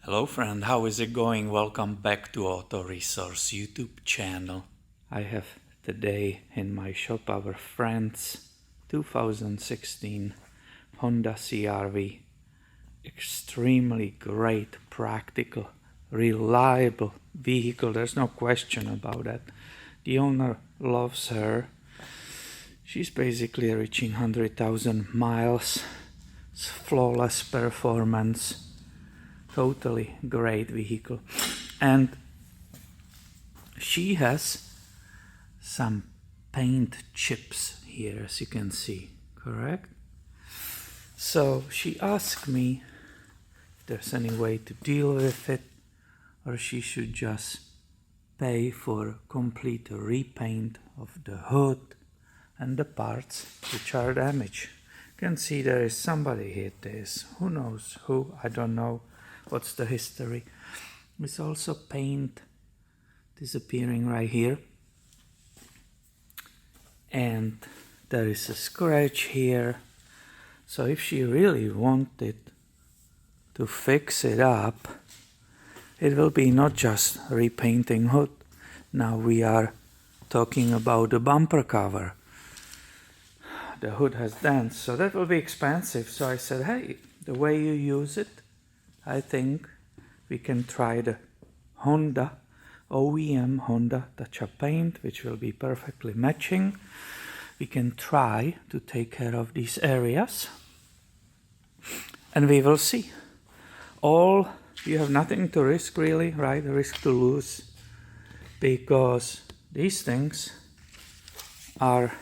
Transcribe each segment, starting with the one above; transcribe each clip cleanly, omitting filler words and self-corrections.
Hello friend, how is it going? Welcome back to Auto Resource YouTube channel. I have today in my shop our friend's 2016 Honda CR-V. Extremely great, practical, reliable vehicle. There's no question about that. The owner loves her. She's basically reaching 100,000 miles. It's flawless performance. Totally great vehicle, and she has some paint chips here, as you can see, correct? So she asked me if there's any way to deal with it, or she should just pay for complete repaint of the hood and the parts which are damaged. You can see there is somebody hit this. Who knows who? I don't know. What's the history? There's also paint disappearing right here, and there is a scratch here. So if she really wanted to fix it up, it will be not just repainting hood. Now we are talking about the bumper cover. The hood has dents, so that will be expensive. So I said, hey, the way you use it, I think we can try the Honda, OEM Honda touch-up paint, which will be perfectly matching. We can try to take care of these areas, and we will see. You have nothing to risk really, right? Risk to lose, because these things are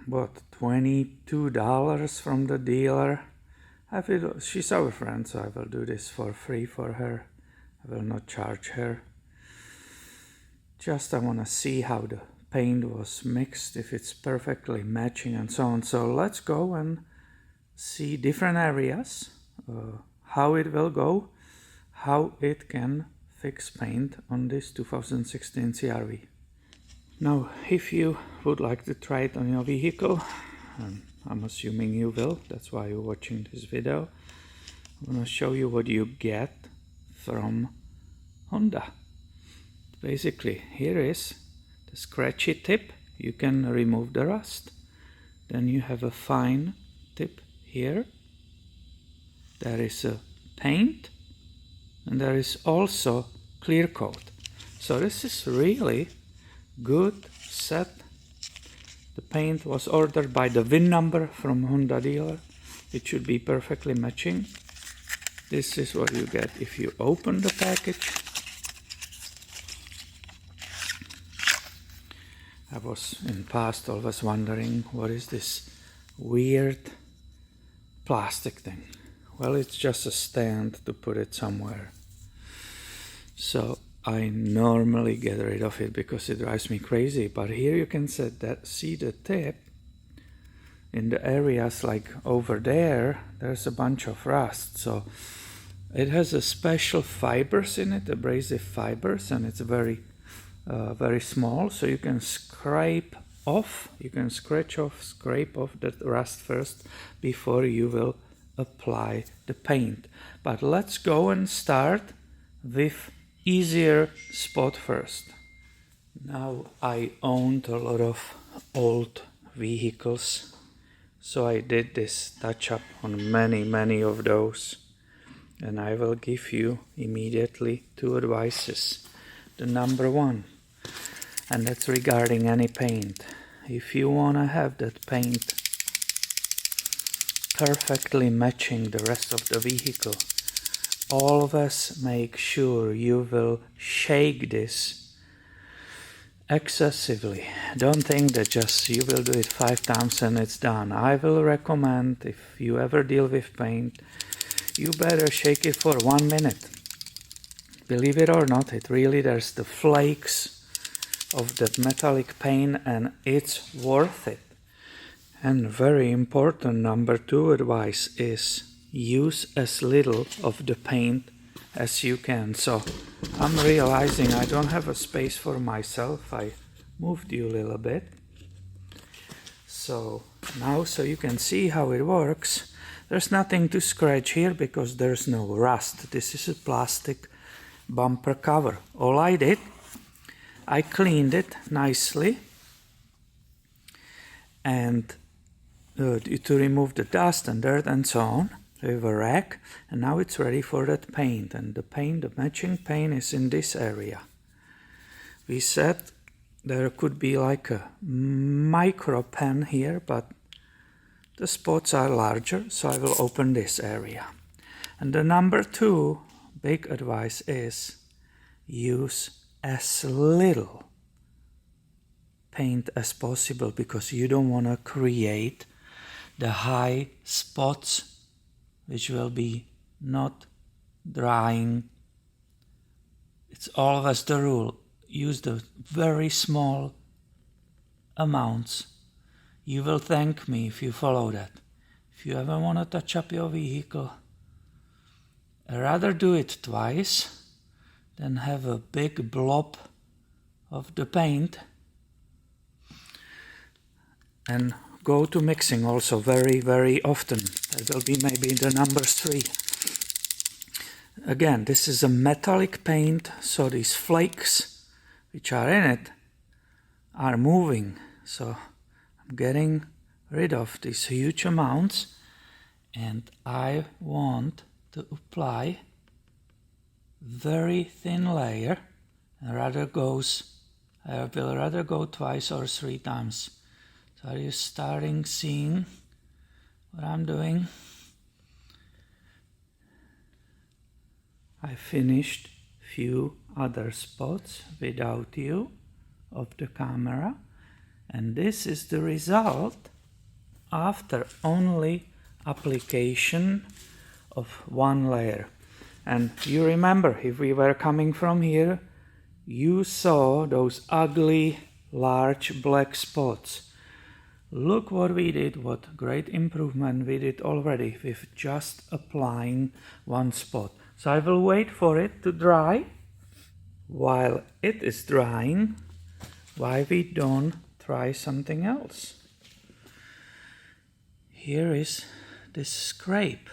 what, $22 from the dealer. She's our friend, so I will do this for free for her. I will not charge her. Just I want to see how the paint was mixed, if it's perfectly matching and so on. So let's go and see different areas, how it will go, how it can fix paint on this 2016 CR-V. Now, if you would like to try it on your vehicle, and I'm assuming you will, that's why you're watching this video, I'm going to show you what you get from Honda. Basically, here is the scratchy tip. You can remove the rust. Then you have a fine tip here. There is a paint, and there is also clear coat. So this is really good set. The paint was ordered by the VIN number from Honda dealer. It should be perfectly matching. This is what you get if you open the package. I was in past always wondering, what is this weird plastic thing? Well, it's just a stand to put it somewhere. So I normally get rid of it because it drives me crazy, but here you can see the tip. In the areas like over there, there's a bunch of rust. So it has a special fibers in it, abrasive fibers, and it's very small, so you can scrape off, scrape off that rust first before you will apply the paint. But let's go and start with easier spot first. Now, I owned a lot of old vehicles, so I did this touch-up on many of those, and I will give you immediately two advices. The number one, and that's regarding any paint. If you want to have that paint perfectly matching the rest of the vehicle, always make sure you will shake this excessively. Don't think that just you will do it 5 times and it's done. I will recommend, if you ever deal with paint, you better shake it for 1 minute. Believe it or not, there's the flakes of that metallic paint, and it's worth it. And very important, number 2 advice is use as little of the paint as you can. So I'm realizing I don't have a space for myself. I moved you a little bit. So now, so you can see how it works, There's nothing to scratch here because there's no rust. This is a plastic bumper cover. All I did, I cleaned it nicely and to remove the dust and dirt and so on with a rag, and now it's ready for that paint. And the paint, the matching paint, is in this area. We said there could be like a micro pen here, but the spots are larger, so I will open this area. And the number 2 big advice is use as little paint as possible, because you don't want to create the high spots which will be not drying. It's always the rule. Use the very small amounts. You will thank me if you follow that. If you ever want to touch up your vehicle, I'd rather do it twice than have a big blob of the paint. And go to mixing also very, very often. That will be maybe the number 3. Again, this is a metallic paint, so these flakes which are in it are moving. So I'm getting rid of these huge amounts, and I want to apply very thin layer. I will rather go twice or 3 times. So are you starting seeing what I'm doing? I finished few other spots without you of the camera, and this is the result after only application of 1 layer. And you remember, if we were coming from here, you saw those ugly large black spots. Look what we did, what great improvement we did already with just applying 1 spot. So I will wait for it to dry. While it is drying, why we don't try something else? Here is this scrape.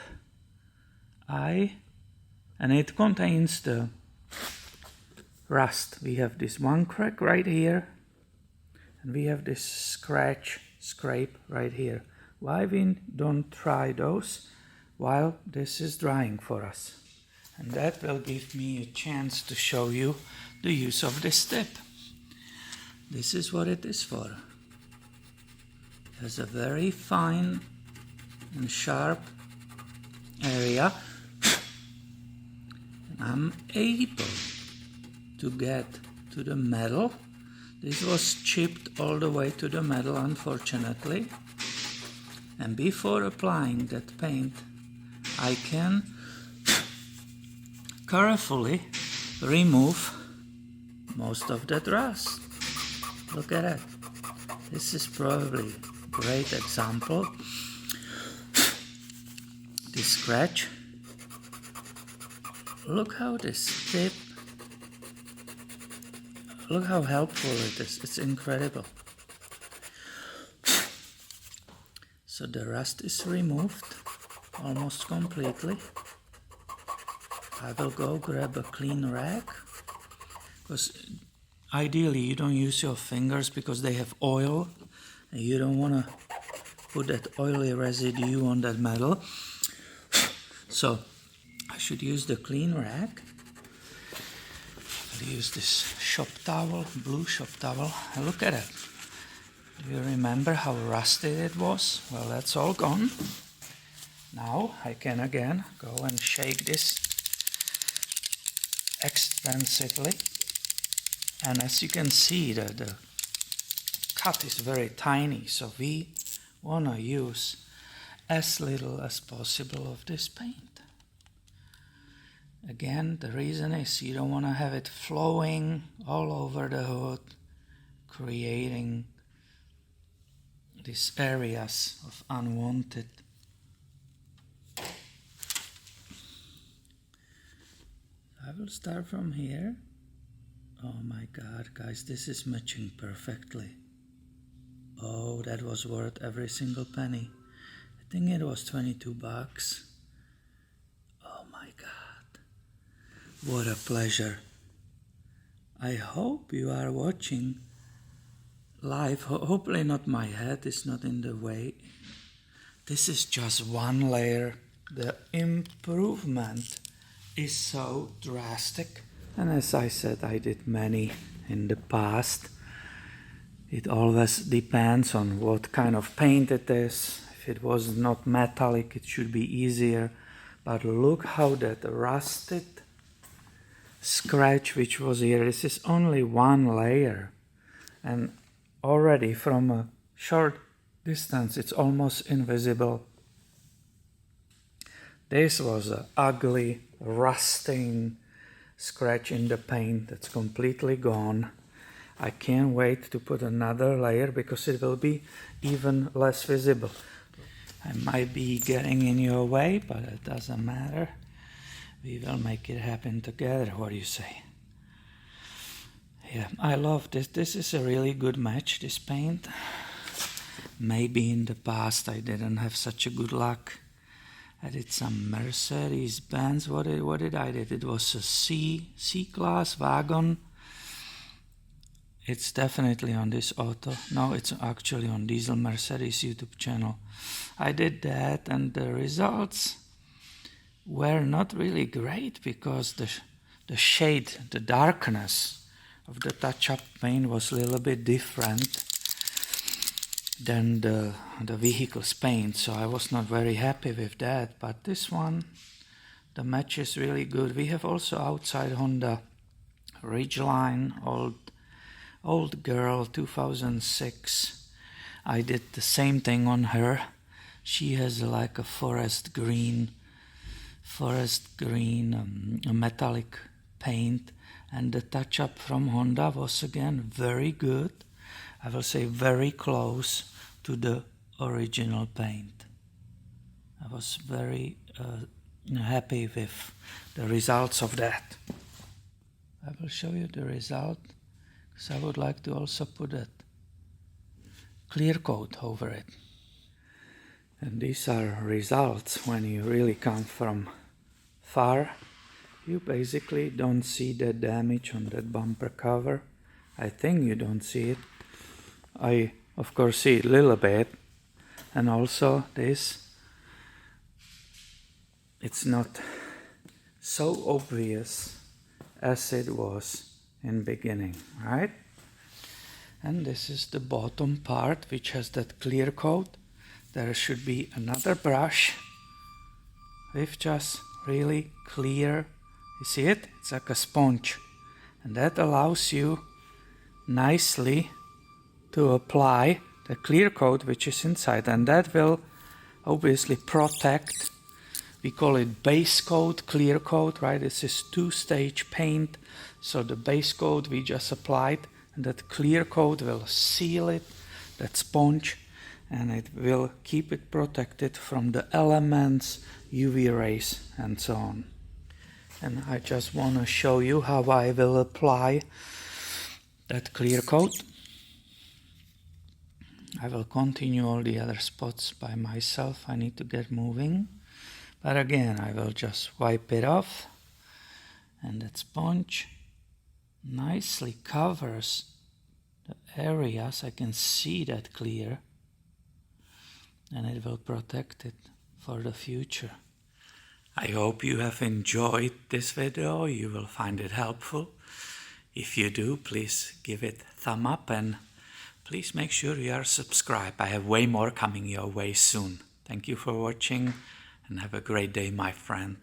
And it contains the rust. We have this 1 crack right here, and we have this scrape right here. Why we don't try those while this is drying for us? And that will give me a chance to show you the use of this tip. This is what it is for. It has a very fine and sharp area. I'm able to get to the metal. This was chipped all the way to the metal, unfortunately. And before applying that paint, I can carefully remove most of that rust. Look at that. This is probably a great example. This scratch. Look how this tip, look how helpful it is. It's incredible. So the rust is removed almost completely. I will go grab a clean rag, because ideally you don't use your fingers because they have oil and you don't want to put that oily residue on that metal. So I should use the clean rag. I'll use this shop towel, blue shop towel, and look at it. Do you remember how rusty it was? Well, that's all gone. Now I can again go and shake this extensively, and as you can see, the cut is very tiny, so we want to use as little as possible of this paint. Again, the reason is you don't want to have it flowing all over the hood, creating these areas of unwanted. I will start from here. Oh my God, guys, this is matching perfectly. Oh, that was worth every single penny. think it was 22 bucks. Oh my God, what a pleasure. I hope you are watching live. Hopefully not my head is not in the way. This is just one layer. The improvement is so drastic. And as I said, I did many in the past. It always depends on what kind of paint it is. If it was not metallic, it should be easier. But look how that rusted scratch which was here, this is only one layer. And already from a short distance, it's almost invisible. This was an ugly, rusting scratch in the paint that's completely gone. I can't wait to put another layer because it will be even less visible. I might be getting in your way, but it doesn't matter. We will make it happen together. What do you say? Yeah, I love this. This is a really good match, this paint. Maybe in the past I didn't have such a good luck. I did some Mercedes-Benz. What did I did? It was a C-Class wagon. It's definitely on this auto. No, it's actually on Diesel Mercedes YouTube channel. I did that, and the results were not really great because the shade, the darkness of the touch-up paint was a little bit different than the vehicle's paint, so I was not very happy with that. But this one, the match is really good. We have also outside Honda Ridgeline, old girl, 2006. I did the same thing on her. She has like a forest green, a metallic paint, and the touch-up from Honda was again very good. I will say very close to the original paint. I was very happy with the results of that. I will show you the result, because I would like to also put that clear coat over it. And these are results when you really come from far. You basically don't see the damage on that bumper cover. I think you don't see it. I of course see it a little bit, and also this, it's not so obvious as it was in beginning, right? And this is the bottom part which has that clear coat. There should be another brush with just really clear, you see it? It's like a sponge, and that allows you nicely to apply the clear coat which is inside, and that will obviously protect. We call it base coat, clear coat, right? This is two-stage paint, so the base coat we just applied, and that clear coat will seal it, that sponge, and it will keep it protected from the elements, UV rays, and so on. And I just want to show you how I will apply that clear coat. I will continue all the other spots by myself. I need to get moving. But again, I will just wipe it off, and that sponge nicely covers the areas. I can see that clear, and it will protect it for the future. I hope you have enjoyed this video. You will find it helpful. If you do, please give it a thumb up, and please make sure you are subscribed. I have way more coming your way soon. Thank you for watching, and have a great day, my friend.